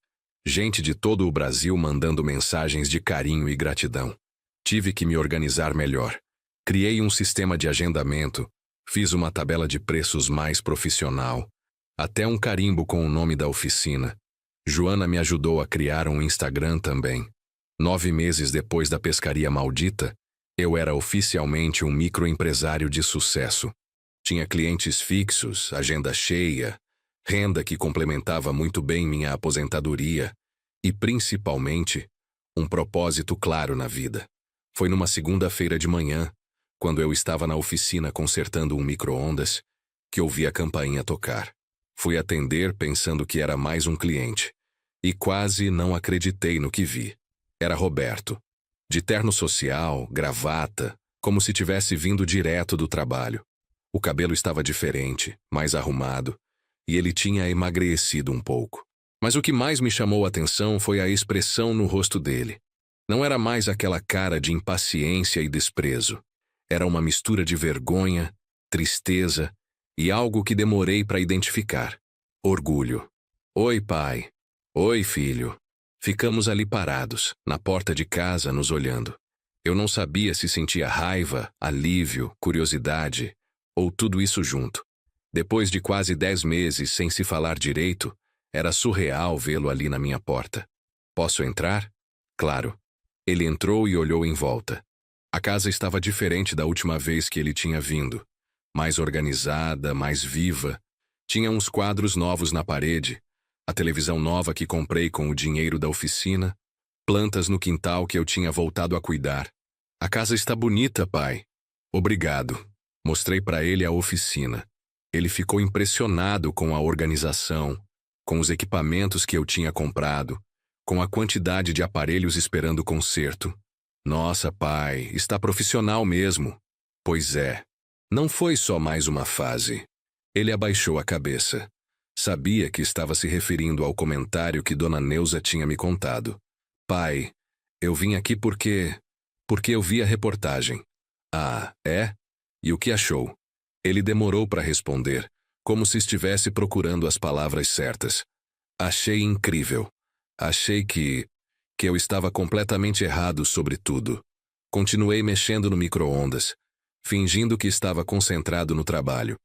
Speaker 1: Gente de todo o Brasil mandando mensagens de carinho e gratidão. Tive que me organizar melhor. Criei um sistema de agendamento, fiz uma tabela de preços mais profissional, até um carimbo com o nome da oficina. Joana me ajudou a criar um Instagram também. 9 meses depois da pescaria maldita, eu era oficialmente um microempresário de sucesso. Tinha clientes fixos, agenda cheia, renda que complementava muito bem minha aposentadoria e, principalmente, um propósito claro na vida. Foi numa segunda-feira de manhã, quando eu estava na oficina consertando um micro-ondas, que ouvi a campainha tocar. Fui atender pensando que era mais um cliente. E quase não acreditei no que vi. Era Roberto. De terno social, gravata, como se tivesse vindo direto do trabalho. O cabelo estava diferente, mais arrumado, e ele tinha emagrecido um pouco. Mas o que mais me chamou a atenção foi a expressão no rosto dele. Não era mais aquela cara de impaciência e desprezo. Era uma mistura de vergonha, tristeza e algo que demorei para identificar. Orgulho. Oi, pai. Oi, filho. Ficamos ali parados, na porta de casa, nos olhando. Eu não sabia se sentia raiva, alívio, curiosidade, ou tudo isso junto. Depois de quase 10 meses sem se falar direito, era surreal vê-lo ali na minha porta. Posso entrar? Claro. Ele entrou e olhou em volta. A casa estava diferente da última vez que ele tinha vindo. Mais organizada, mais viva. Tinha uns quadros novos na parede, a televisão nova que comprei com o dinheiro da oficina, plantas no quintal que eu tinha voltado a cuidar. A casa está bonita, pai. Obrigado. Mostrei para ele a oficina. Ele ficou impressionado com a organização, com os equipamentos que eu tinha comprado, com a quantidade de aparelhos esperando conserto. Nossa, pai, está profissional mesmo. Pois é. Não foi só mais uma fase. Ele abaixou a cabeça. Sabia que estava se referindo ao comentário que Dona Neuza tinha me contado. Pai, eu vim aqui porque eu vi a reportagem. Ah, é? E o que achou? Ele demorou para responder, como se estivesse procurando as palavras certas. Achei incrível. Achei que eu estava completamente errado sobre tudo. Continuei mexendo no micro-ondas, fingindo que estava concentrado no trabalho.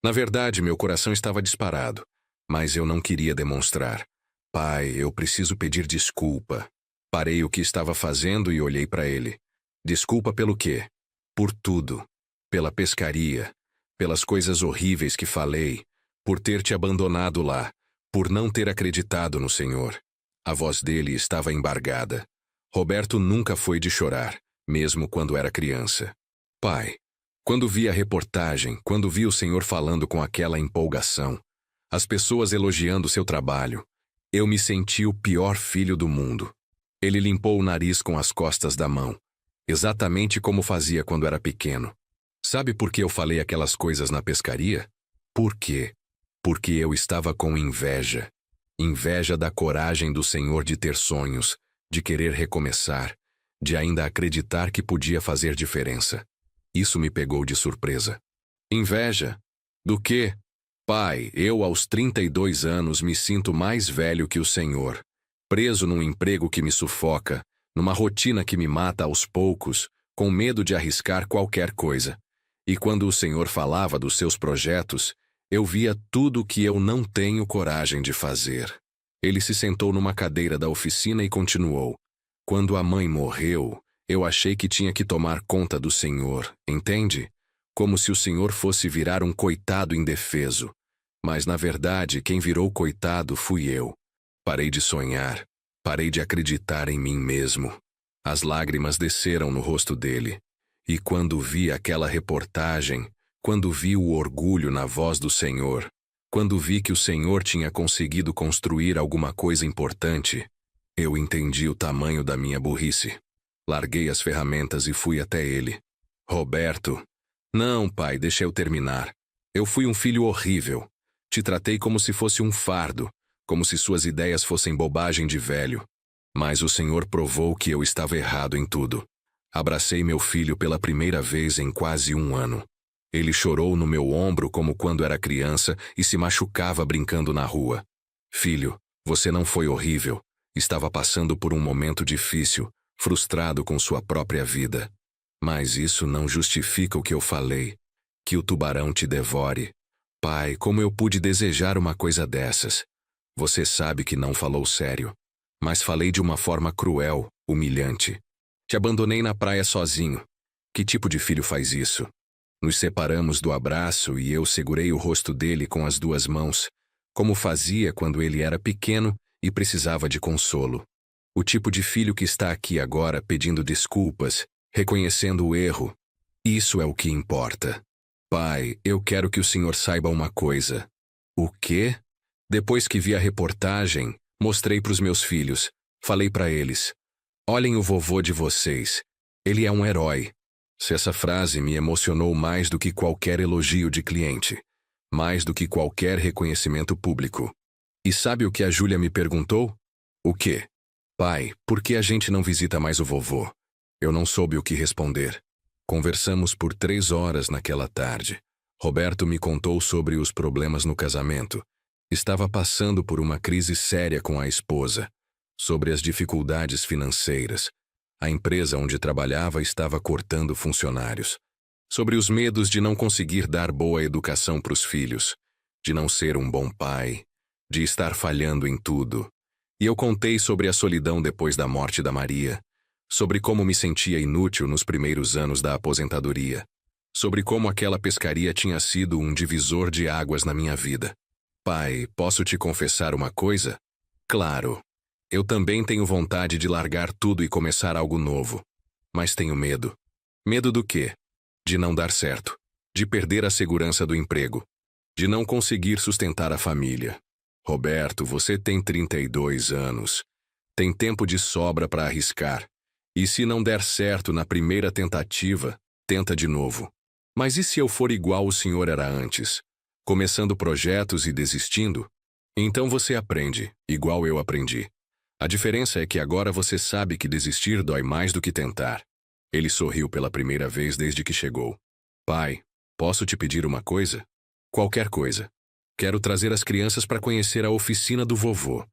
Speaker 1: Na verdade, meu coração estava disparado, mas eu não queria demonstrar. Pai, eu preciso pedir desculpa. Parei o que estava fazendo e olhei para ele. Desculpa pelo quê? Por tudo. Pela pescaria, pelas coisas horríveis que falei, por ter te abandonado lá, por não ter acreditado no Senhor. A voz dele estava embargada. Roberto nunca foi de chorar, mesmo quando era criança. Pai, quando vi a reportagem, quando vi o Senhor falando com aquela empolgação, as pessoas elogiando seu trabalho, eu me senti o pior filho do mundo. Ele limpou o nariz com as costas da mão, exatamente como fazia quando era pequeno. Sabe por que eu falei aquelas coisas na pescaria? Por quê? Porque eu estava com inveja. Inveja da coragem do Senhor de ter sonhos, de querer recomeçar, de ainda acreditar que podia fazer diferença. Isso me pegou de surpresa. Inveja? Do quê? Pai, eu aos 32 anos me sinto mais velho que o Senhor, preso num emprego que me sufoca, numa rotina que me mata aos poucos, com medo de arriscar qualquer coisa. E quando o Senhor falava dos seus projetos, eu via tudo o que eu não tenho coragem de fazer. Ele se sentou numa cadeira da oficina e continuou. Quando a mãe morreu, eu achei que tinha que tomar conta do Senhor, entende? Como se o Senhor fosse virar um coitado indefeso. Mas, na verdade, quem virou coitado fui eu. Parei de sonhar. Parei de acreditar em mim mesmo. As lágrimas desceram no rosto dele. E quando vi aquela reportagem, quando vi o orgulho na voz do Senhor, quando vi que o Senhor tinha conseguido construir alguma coisa importante, eu entendi o tamanho da minha burrice. Larguei as ferramentas e fui até ele. Roberto. Não, pai, deixa eu terminar. Eu fui um filho horrível. Te tratei como se fosse um fardo, como se suas ideias fossem bobagem de velho. Mas o Senhor provou que eu estava errado em tudo. Abracei meu filho pela primeira vez em quase 1 ano. Ele chorou no meu ombro como quando era criança e se machucava brincando na rua. Filho, você não foi horrível. Estava passando por um momento difícil, frustrado com sua própria vida. Mas isso não justifica o que eu falei. Que o tubarão te devore. Pai, como eu pude desejar uma coisa dessas? Você sabe que não falou sério. Mas falei de uma forma cruel, humilhante. Te abandonei na praia sozinho. Que tipo de filho faz isso? Nos separamos do abraço e eu segurei o rosto dele com as 2 mãos, como fazia quando ele era pequeno e precisava de consolo. O tipo de filho que está aqui agora pedindo desculpas, reconhecendo o erro. Isso é o que importa. Pai, eu quero que o Senhor saiba uma coisa. O quê? Depois que vi a reportagem, mostrei para os meus filhos. Falei para eles: olhem o vovô de vocês. Ele é um herói. Se essa frase me emocionou mais do que qualquer elogio de cliente, mais do que qualquer reconhecimento público. E sabe o que a Júlia me perguntou? O quê? Pai, por que a gente não visita mais o vovô? Eu não soube o que responder. Conversamos por 3 horas naquela tarde. Roberto me contou sobre os problemas no casamento. Estava passando por uma crise séria com a esposa. Sobre as dificuldades financeiras. A empresa onde trabalhava estava cortando funcionários. Sobre os medos de não conseguir dar boa educação para os filhos. De não ser um bom pai. De estar falhando em tudo. E eu contei sobre a solidão depois da morte da Maria. Sobre como me sentia inútil nos primeiros anos da aposentadoria. Sobre como aquela pescaria tinha sido um divisor de águas na minha vida. Pai, posso te confessar uma coisa? Claro. Eu também tenho vontade de largar tudo e começar algo novo. Mas tenho medo. Medo do quê? De não dar certo. De perder a segurança do emprego. De não conseguir sustentar a família. Roberto, você tem 32 anos. Tem tempo de sobra para arriscar. E se não der certo na primeira tentativa, tenta de novo. Mas e se eu for igual o senhor era antes? Começando projetos e desistindo? Então você aprende, igual eu aprendi. A diferença é que agora você sabe que desistir dói mais do que tentar. Ele sorriu pela primeira vez desde que chegou. Pai, posso te pedir uma coisa? Qualquer coisa. Quero trazer as crianças para conhecer a oficina do vovô.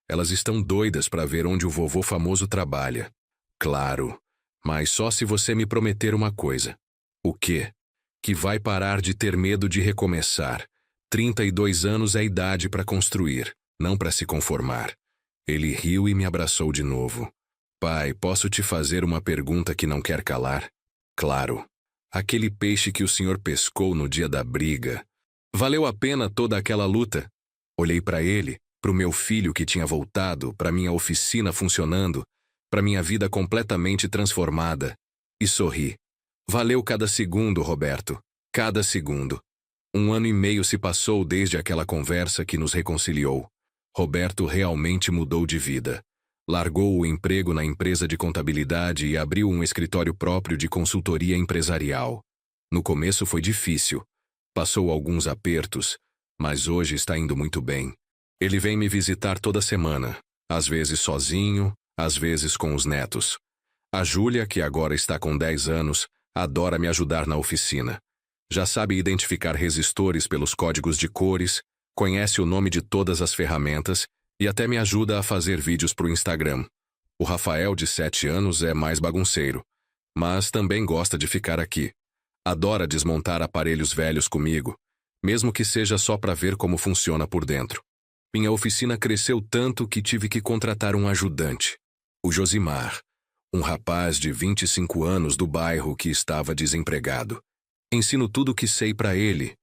Speaker 1: Elas estão doidas para ver onde o vovô famoso trabalha. Claro, mas só se você me prometer uma coisa. O quê? Que vai parar de ter medo de recomeçar. 32 anos é a idade para construir, não para se conformar. Ele riu e me abraçou de novo. Pai, posso te fazer uma pergunta que não quer calar? Claro. Aquele peixe que o senhor pescou no dia da briga. Valeu a pena toda aquela luta? Olhei para ele, para o meu filho que tinha voltado, para minha oficina funcionando, para minha vida completamente transformada, e sorri. Valeu cada segundo, Roberto. Cada segundo. 1 ano e meio se passou desde aquela conversa que nos reconciliou. Roberto realmente mudou de vida. Largou o emprego na empresa de contabilidade e abriu um escritório próprio de consultoria empresarial. No começo foi difícil. Passou alguns apertos, mas hoje está indo muito bem. Ele vem me visitar toda semana, às vezes sozinho, às vezes com os netos. A Júlia, que agora está com 10 anos, adora me ajudar na oficina. Já sabe identificar resistores pelos códigos de cores, conhece o nome de todas as ferramentas e até me ajuda a fazer vídeos para o Instagram. O Rafael, de 7 anos, é mais bagunceiro, mas também gosta de ficar aqui. Adora desmontar aparelhos velhos comigo, mesmo que seja só para ver como funciona por dentro. Minha oficina cresceu tanto que tive que contratar um ajudante. O Josimar, um rapaz de 25 anos do bairro que estava desempregado. Ensino tudo o que sei para ele,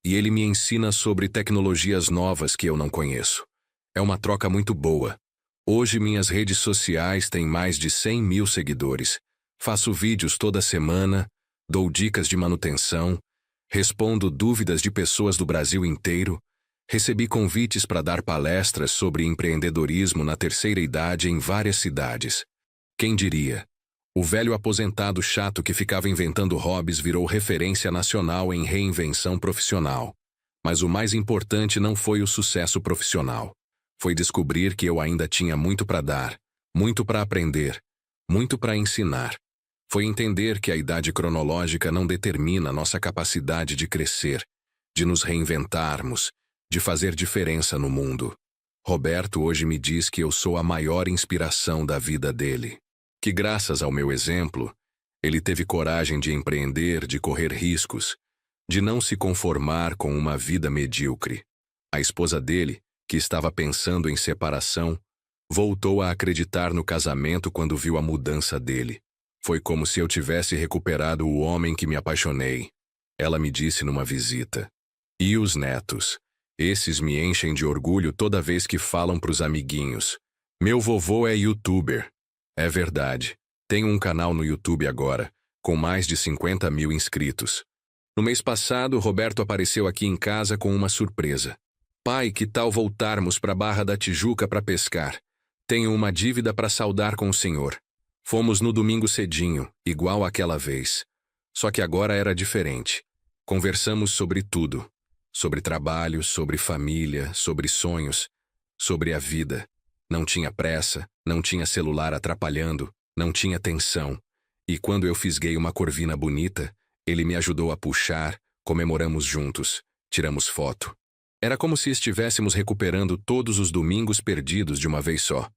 Speaker 1: e ele me ensina sobre tecnologias novas que eu não conheço. É uma troca muito boa. Hoje minhas redes sociais têm mais de 100.000 seguidores. Faço vídeos toda semana, dou dicas de manutenção, respondo dúvidas de pessoas do Brasil inteiro, recebi convites para dar palestras sobre empreendedorismo na terceira idade em várias cidades. Quem diria? O velho aposentado chato que ficava inventando hobbies virou referência nacional em reinvenção profissional. Mas o mais importante não foi o sucesso profissional. Foi descobrir que eu ainda tinha muito para dar, muito para aprender, muito para ensinar. Foi entender que a idade cronológica não determina nossa capacidade de crescer, de nos reinventarmos, de fazer diferença no mundo. Roberto hoje me diz que eu sou a maior inspiração da vida dele. Que graças ao meu exemplo, ele teve coragem de empreender, de correr riscos, de não se conformar com uma vida medíocre. A esposa dele, que estava pensando em separação, voltou a acreditar no casamento quando viu a mudança dele. Foi como se eu tivesse recuperado o homem que me apaixonei. Ela me disse numa visita. E os netos? Esses me enchem de orgulho toda vez que falam pros amiguinhos. Meu vovô é youtuber. É verdade. Tenho um canal no YouTube agora, com mais de 50.000 inscritos. No mês passado, Roberto apareceu aqui em casa com uma surpresa. Pai, que tal voltarmos para a Barra da Tijuca para pescar? Tenho uma dívida para saldar com o senhor. Fomos no domingo cedinho, igual àquela vez. Só que agora era diferente. Conversamos sobre tudo. Sobre trabalho, sobre família, sobre sonhos, sobre a vida. Não tinha pressa, não tinha celular atrapalhando, não tinha tensão. E quando eu fisguei uma corvina bonita, ele me ajudou a puxar, comemoramos juntos, tiramos foto. Era como se estivéssemos recuperando todos os domingos perdidos de uma vez só.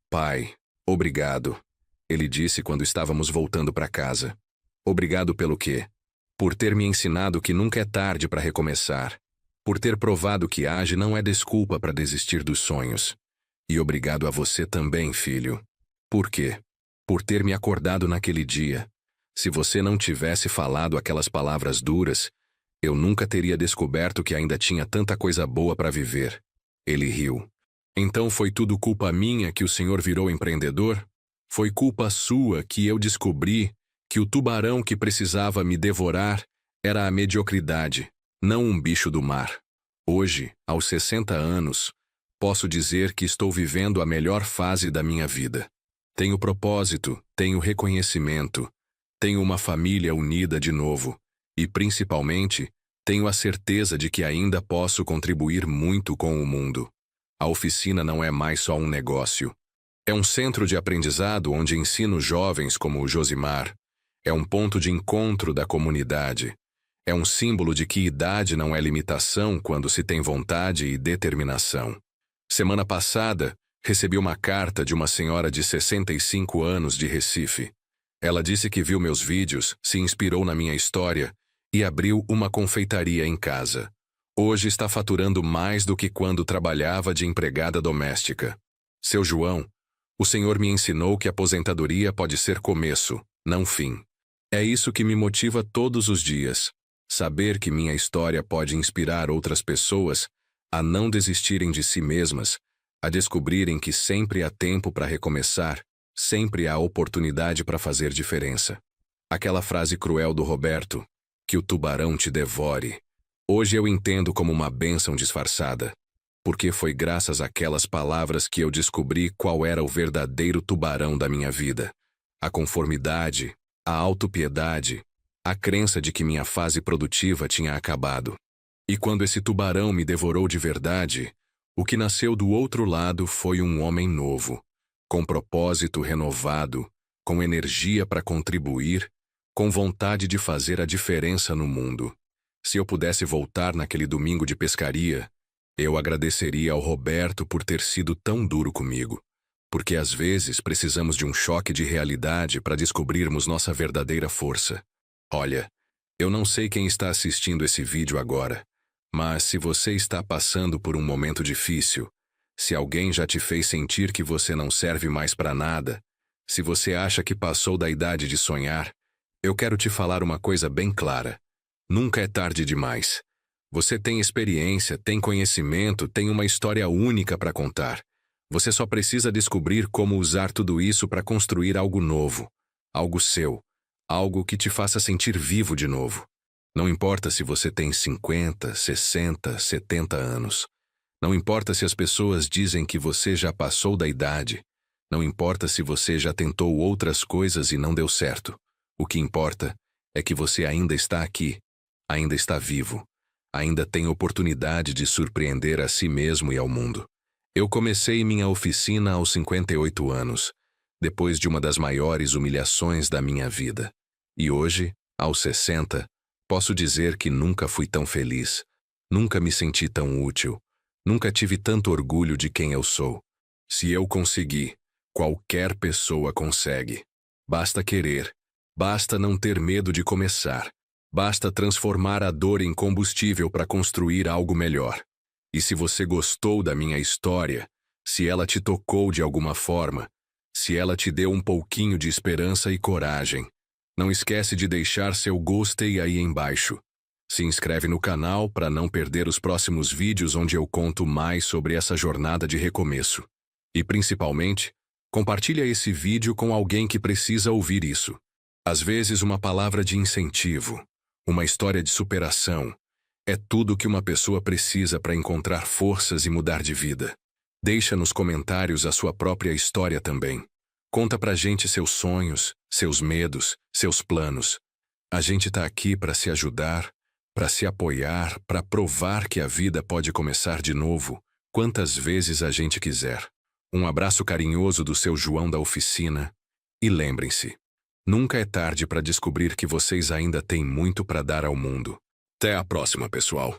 Speaker 1: Pai, obrigado, ele disse quando estávamos voltando para casa. Obrigado pelo quê? Por ter me ensinado que nunca é tarde para recomeçar. Por ter provado que age não é desculpa para desistir dos sonhos. E obrigado a você também, filho. Por quê? Por ter me acordado naquele dia. Se você não tivesse falado aquelas palavras duras, eu nunca teria descoberto que ainda tinha tanta coisa boa para viver. Ele riu. Então foi tudo culpa minha que o senhor virou empreendedor? Foi culpa sua que eu descobri que o tubarão que precisava me devorar era a mediocridade, não um bicho do mar. Hoje, aos 60 anos, posso dizer que estou vivendo a melhor fase da minha vida. Tenho propósito, tenho reconhecimento, tenho uma família unida de novo e, principalmente, tenho a certeza de que ainda posso contribuir muito com o mundo. A oficina não é mais só um negócio. É um centro de aprendizado onde ensino jovens como o Josimar. É um ponto de encontro da comunidade. É um símbolo de que idade não é limitação quando se tem vontade e determinação. Semana passada, recebi uma carta de uma senhora de 65 anos de Recife. Ela disse que viu meus vídeos, se inspirou na minha história e abriu uma confeitaria em casa. Hoje está faturando mais do que quando trabalhava de empregada doméstica. Seu João, o Senhor me ensinou que a aposentadoria pode ser começo, não fim. É isso que me motiva todos os dias. Saber que minha história pode inspirar outras pessoas a não desistirem de si mesmas, a descobrirem que sempre há tempo para recomeçar, sempre há oportunidade para fazer diferença. Aquela frase cruel do Roberto, que o tubarão te devore, hoje eu entendo como uma bênção disfarçada, porque foi graças àquelas palavras que eu descobri qual era o verdadeiro tubarão da minha vida. A conformidade, a autopiedade, a crença de que minha fase produtiva tinha acabado. E quando esse tubarão me devorou de verdade, o que nasceu do outro lado foi um homem novo, com propósito renovado, com energia para contribuir, com vontade de fazer a diferença no mundo. Se eu pudesse voltar naquele domingo de pescaria, eu agradeceria ao Roberto por ter sido tão duro comigo, porque às vezes precisamos de um choque de realidade para descobrirmos nossa verdadeira força. Olha, eu não sei quem está assistindo esse vídeo agora, mas se você está passando por um momento difícil, se alguém já te fez sentir que você não serve mais para nada, se você acha que passou da idade de sonhar, eu quero te falar uma coisa bem clara. Nunca é tarde demais. Você tem experiência, tem conhecimento, tem uma história única para contar. Você só precisa descobrir como usar tudo isso para construir algo novo, algo seu, algo que te faça sentir vivo de novo. Não importa se você tem 50, 60, 70 anos. Não importa se as pessoas dizem que você já passou da idade. Não importa se você já tentou outras coisas e não deu certo. O que importa é que você ainda está aqui, ainda está vivo, ainda tem oportunidade de surpreender a si mesmo e ao mundo. Eu comecei minha oficina aos 58 anos, depois de uma das maiores humilhações da minha vida. E hoje, aos 60, posso dizer que nunca fui tão feliz, nunca me senti tão útil, nunca tive tanto orgulho de quem eu sou. Se eu consegui, qualquer pessoa consegue. Basta querer, basta não ter medo de começar, basta transformar a dor em combustível para construir algo melhor. E se você gostou da minha história, se ela te tocou de alguma forma, se ela te deu um pouquinho de esperança e coragem, não esquece de deixar seu gostei aí embaixo. Se inscreve no canal para não perder os próximos vídeos onde eu conto mais sobre essa jornada de recomeço. E principalmente, compartilha esse vídeo com alguém que precisa ouvir isso. Às vezes uma palavra de incentivo, uma história de superação, É tudo o que uma pessoa precisa para encontrar forças e mudar de vida. Deixa nos comentários a sua própria história também. Conta pra gente seus sonhos, seus medos, seus planos. A gente tá aqui para se ajudar, para se apoiar, para provar que a vida pode começar de novo, quantas vezes a gente quiser. Um abraço carinhoso do seu João da oficina. E lembrem-se, nunca é tarde para descobrir que vocês ainda têm muito para dar ao mundo. Até a próxima, pessoal.